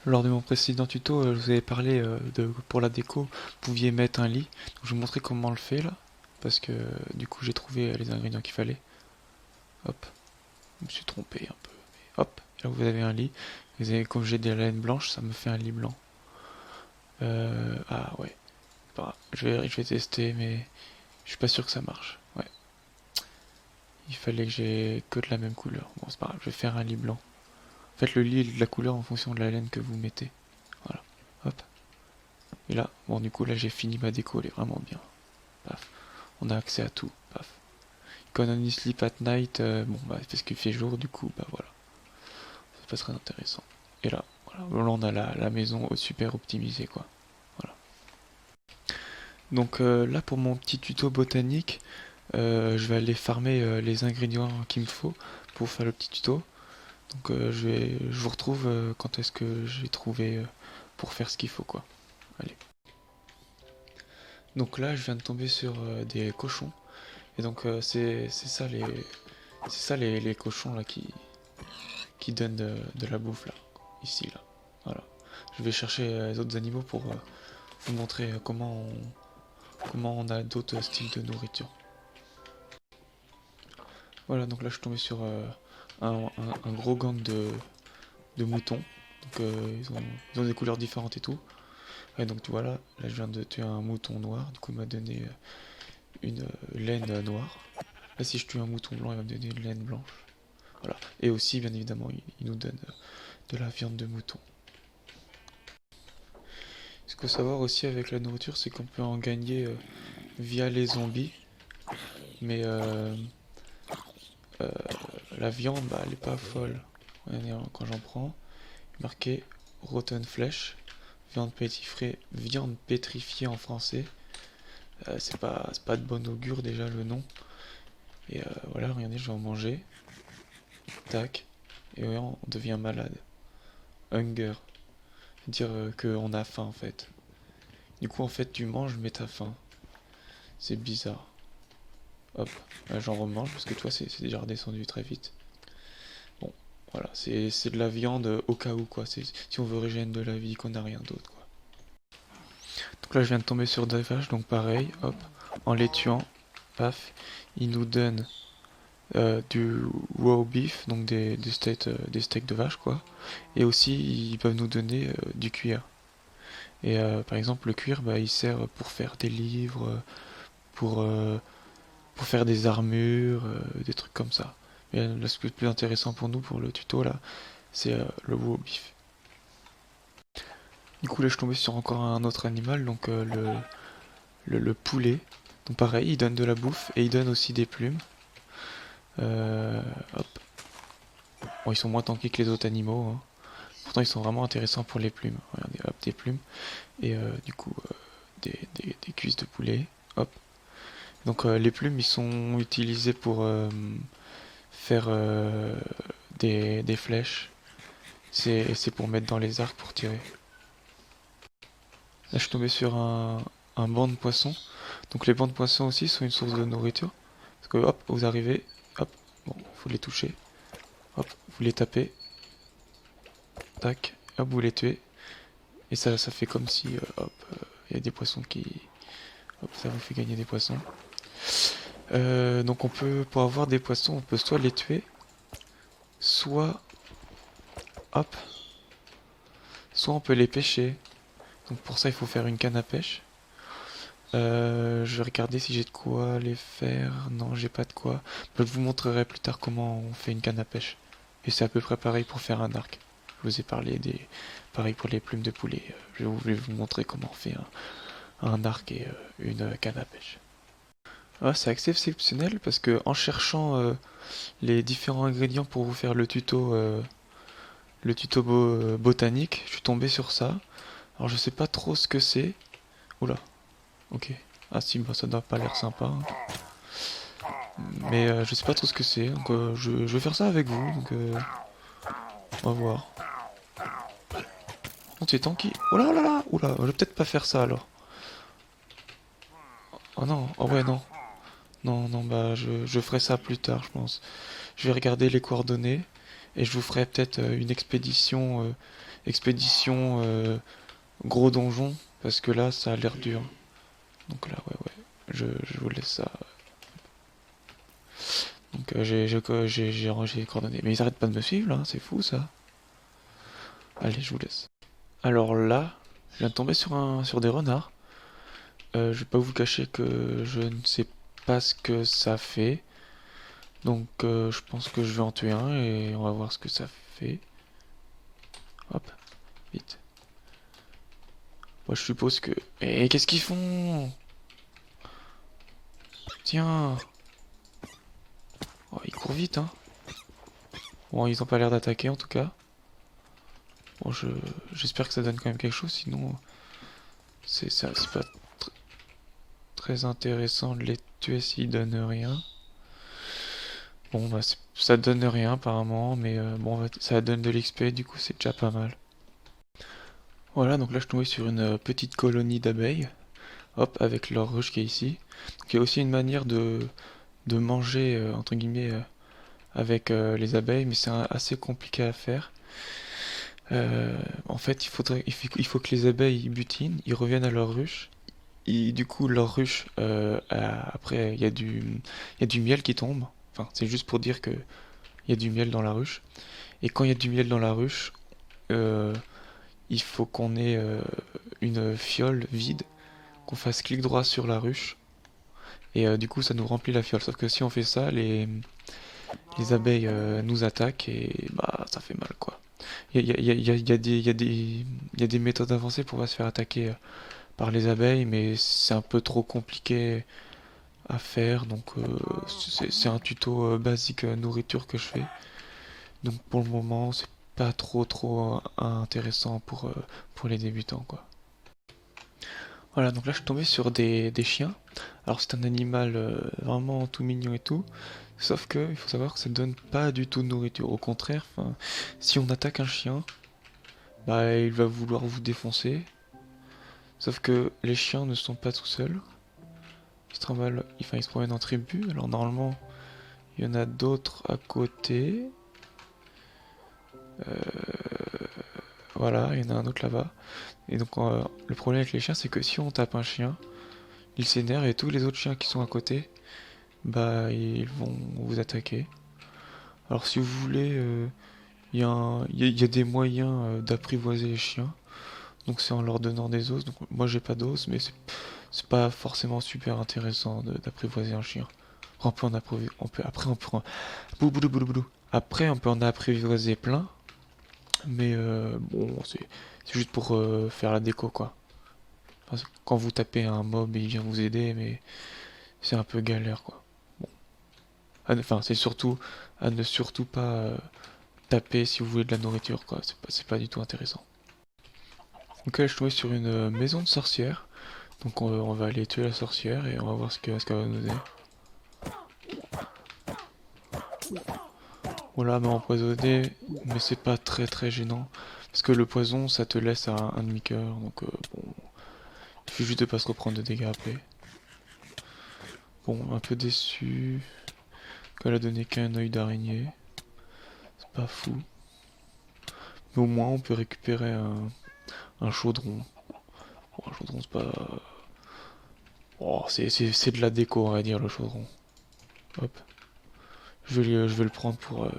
Lors de mon précédent tuto, je vous avais parlé pour la déco, vous pouviez mettre un lit. Donc, je vais vous montrer comment on le fait là, parce que du coup j'ai trouvé les ingrédients qu'il fallait. Hop, je me suis trompé un peu. Mais hop, là vous avez un lit. Vous avez, comme j'ai des laines blanches, ça me fait un lit blanc. Ah ouais, bah, je vais tester, mais je suis pas sûr que ça marche. Ouais, il fallait que j'ai que de la même couleur. Bon, c'est pas grave, je vais faire un lit blanc. Faites le lit et de la couleur en fonction de la laine que vous mettez. Voilà, hop. Et là, bon, du coup, là j'ai fini ma déco, elle est vraiment bien. Paf. On a accès à tout. Paf. Economy sleep at night, bon, bah, parce qu'il fait jour, du coup, bah voilà. C'est pas très intéressant. Et là, voilà. Là on a la maison super optimisée, quoi. Voilà. Donc là, pour mon petit tuto botanique, je vais aller farmer les ingrédients qu'il me faut pour faire le petit tuto. Donc je vous retrouve quand est-ce que j'ai trouvé pour faire ce qu'il faut, quoi. Allez. Donc là, je viens de tomber sur des cochons. Et donc c'est ça les cochons là qui donnent de la bouffe là, ici là. Voilà. Je vais chercher les autres animaux pour vous montrer comment on a d'autres styles de nourriture. Voilà, donc là je suis tombé sur un gros gang de moutons. Donc ils ont des couleurs différentes et tout. Et donc voilà, là je viens de tuer un mouton noir, du coup il m'a donné une laine noire. Là si je tue un mouton blanc, il va me donner une laine blanche. Voilà. Et aussi, bien évidemment, il nous donne de la viande de mouton. Ce qu'il faut savoir aussi avec la nourriture, c'est qu'on peut en gagner via les zombies. Mais euh, la viande, bah, elle est pas folle. Regardez, hein, quand j'en prends, marqué Rotten Flesh, viande pétrifiée en français. C'est pas de bon augure déjà le nom. Et voilà, regardez, je vais en manger. Tac. Et ouais, on devient malade. Hunger. Dire qu'on a faim en fait. Du coup, en fait, tu manges, mais t'as faim. C'est bizarre. Hop, là, j'en remange parce que toi, c'est déjà redescendu très vite. Bon, voilà, c'est de la viande au cas où, quoi. Si on veut régénérer de la vie, qu'on n'a rien d'autre, quoi. Donc là, je viens de tomber sur des vaches, donc pareil, hop, en les tuant, paf, ils nous donnent du raw beef, donc des steaks de vache, quoi. Et aussi, ils peuvent nous donner du cuir. Et par exemple, le cuir, bah, il sert pour faire des livres, pour pour faire des armures, des trucs comme ça. Mais là, ce qui est le plus intéressant pour nous, pour le tuto là, c'est le veau au bif. Du coup là je suis tombé sur encore un autre animal, donc le poulet. Donc pareil, il donne de la bouffe et il donne aussi des plumes. Hop. Bon, ils sont moins tankés que les autres animaux, hein. Pourtant ils sont vraiment intéressants pour les plumes. Regardez, hop, des plumes. Et du coup, des cuisses de poulet. Hop. Donc les plumes, ils sont utilisés pour faire des flèches. C'est pour mettre dans les arcs pour tirer. Là, je suis tombé sur un banc de poissons. Donc les bancs de poissons aussi sont une source de nourriture. Parce que hop, vous arrivez, hop, bon, faut les toucher. Hop, vous les tapez, tac, hop, vous les tuez. Et ça fait comme si, hop, il y a des poissons qui... Hop, ça vous fait gagner des poissons. Donc pour avoir des poissons, on peut soit les tuer, soit, hop, soit on peut les pêcher. Donc pour ça, il faut faire une canne à pêche. Je vais regarder si j'ai de quoi les faire. Non, j'ai pas de quoi. Je vous montrerai plus tard comment on fait une canne à pêche. Et c'est à peu près pareil pour faire un arc. Je vous ai parlé des... Pareil pour les plumes de poulet. Je voulais vous montrer comment on fait un arc et une canne à pêche. Ah, c'est assez exceptionnel parce que en cherchant les différents ingrédients pour vous faire le tuto botanique, je suis tombé sur ça. Alors je sais pas trop ce que c'est. Oula, ok. Ah si, bah ça doit pas l'air sympa, hein. Mais je sais pas trop ce que c'est, donc je vais faire ça avec vous, donc on va voir. Oh, c'est tanky. Oh là là là. Oula, je vais peut-être pas faire ça alors. Oh non, oh ouais non. Non, non, bah je ferai ça plus tard, je pense. Je vais regarder les coordonnées et je vous ferai peut-être une expédition expédition gros donjon, parce que là, ça a l'air dur. Donc là, ouais, je vous laisse ça. Donc j'ai rangé les coordonnées. Mais ils arrêtent pas de me suivre là, c'est fou ça. Allez, je vous laisse. Alors là, je viens de tomber sur des renards. Je vais pas vous cacher que je ne sais pas ce que ça fait. Donc je pense que je vais en tuer un et on va voir ce que ça fait. Hop, vite. Moi je suppose que... Et qu'est-ce qu'ils font? Tiens. Oh, ils courent vite, hein. Bon, ils ont pas l'air d'attaquer en tout cas. Bon, j'espère que ça donne quand même quelque chose, sinon c'est pas très intéressant de les tuer s'ils donnent rien. Bon, bah ça donne rien apparemment, mais bon, ça donne de l'XP, du coup c'est déjà pas mal. Voilà, donc là je suis tombé sur une petite colonie d'abeilles. Hop, avec leur ruche qui est ici. Donc il y a aussi une manière de manger, entre guillemets, avec les abeilles, mais c'est assez compliqué à faire. En fait, il faut que les abeilles butinent, ils reviennent à leur ruche. Et du coup, leur ruche, après, il y a du miel qui tombe. Enfin, c'est juste pour dire que il y a du miel dans la ruche. Et quand il y a du miel dans la ruche, euh, il faut qu'on ait une fiole vide, qu'on fasse clic droit sur la ruche. Et du coup, ça nous remplit la fiole. Sauf que si on fait ça, les abeilles nous attaquent et bah ça fait mal quoi. Il y a des méthodes avancées pour pas se faire attaquer par les abeilles, mais c'est un peu trop compliqué à faire. Donc c'est un tuto basique nourriture que je fais. Donc pour le moment, c'est pas trop intéressant pour les débutants quoi. Voilà, donc là je suis tombé sur des chiens. Alors c'est un animal vraiment tout mignon et tout. Sauf que il faut savoir que ça donne pas du tout de nourriture. Au contraire, si on attaque un chien, bah il va vouloir vous défoncer. Sauf que les chiens ne sont pas tout seuls. Ils se promènent en tribu. Alors normalement, il y en a d'autres à côté. Voilà, il y en a un autre là-bas. Et donc le problème avec les chiens, c'est que si on tape un chien, il s'énerve et tous les autres chiens qui sont à côté, bah ils vont vous attaquer. Alors si vous voulez, il y a des moyens d'apprivoiser les chiens. Donc c'est en leur donnant des os. Donc moi j'ai pas d'os, mais c'est pas forcément super intéressant d'apprivoiser un chien. On peut en apprivoiser, après on peut en, boulou. Après on peut en apprivoiser plein, mais bon c'est juste pour faire la déco quoi. Parce que quand vous tapez un mob, il vient vous aider, mais c'est un peu galère quoi. Bon. Enfin c'est surtout à ne surtout pas taper si vous voulez de la nourriture quoi. C'est pas du tout intéressant. Donc là je suis tombé sur une maison de sorcière. Donc on va aller tuer la sorcière et on va voir ce qu'elle va nous donner. Voilà, m'a empoisonné, mais c'est pas très gênant. Parce que le poison, ça te laisse un demi-cœur, donc bon, il suffit juste de pas se reprendre de dégâts après. Bon, un peu déçu qu'elle a donné qu'un œil d'araignée. C'est pas fou. Mais au moins, on peut récupérer un chaudron. Bon, un chaudron, c'est pas... Oh, c'est de la déco, on va dire, le chaudron. Hop. Je vais le prendre pour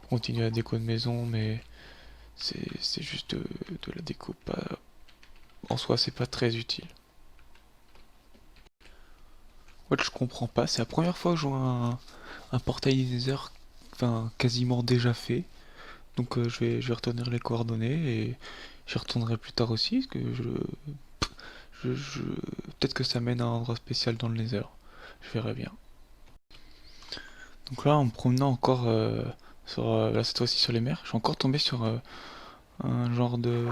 pour continuer la déco de maison, mais c'est juste de la déco. Pas, en soi, c'est pas très utile. Ouais, je comprends pas. C'est la première fois que je vois un portail Nether, enfin quasiment déjà fait. Donc je vais retenir les coordonnées et j'y retournerai plus tard aussi, parce que je peut-être que ça mène à un endroit spécial dans le Nether. Je verrai bien. Donc là, en me promenant encore là cette fois-ci sur les mers, je suis encore tombé sur un genre de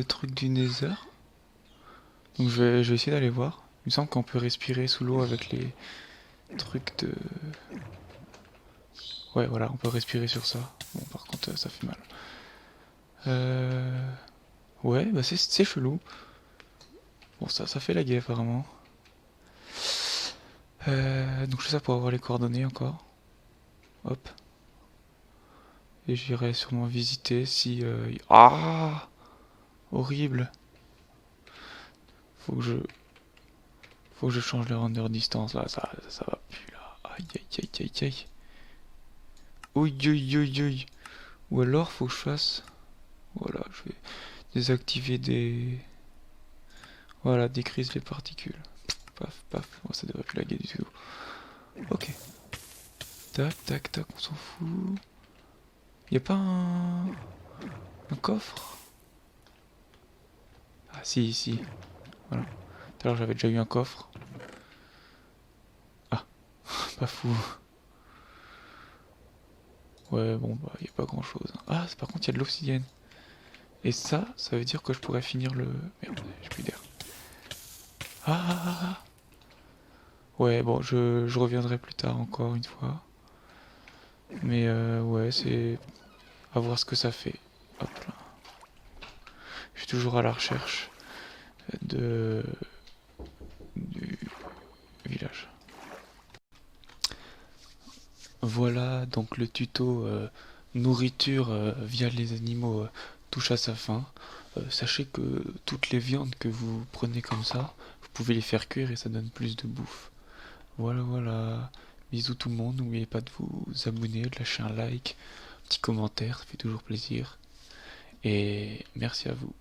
truc du Nether. Donc je vais essayer d'aller voir. Il me semble qu'on peut respirer sous l'eau avec les trucs de... Ouais, voilà, on peut respirer sur ça. Bon, par contre, ça fait mal. Euh... Ouais, bah c'est chelou. Bon, ça fait la guerre apparemment. Donc je fais ça pour avoir les coordonnées encore. Hop. Et j'irai sûrement visiter si... Ah! Horrible. Faut que je... Faut que je change le render distance là, ça va plus là. Aïe aïe aïe aïe aïe. Ouïe aïe aïe aïe. Ou alors faut que je fasse... Voilà, je vais désactiver des... Voilà, décrease les particules. Paf, paf. Oh, ça devrait plus laguer du tout. Ok. Tac, tac, tac, on s'en fout. Y a pas un coffre? Ah si, ici. Voilà. Tout à l'heure j'avais déjà eu un coffre. Ah, pas fou. Ouais, bon, bah, y a pas grand chose. Ah, par contre, y a de l'obsidienne. Et ça veut dire que je pourrais finir le... Merde, j'ai plus d'air. Ah, ah, ah, ah. Ouais, bon, je reviendrai plus tard encore une fois. Mais ouais, c'est à voir ce que ça fait. Hop là. Je suis toujours à la recherche de du village. Voilà, donc le tuto nourriture via les animaux touche à sa fin. Sachez que toutes les viandes que vous prenez comme ça, vous pouvez les faire cuire et ça donne plus de bouffe. Voilà, voilà. Bisous tout le monde, n'oubliez pas de vous abonner, de lâcher un like, un petit commentaire, ça fait toujours plaisir. Et merci à vous.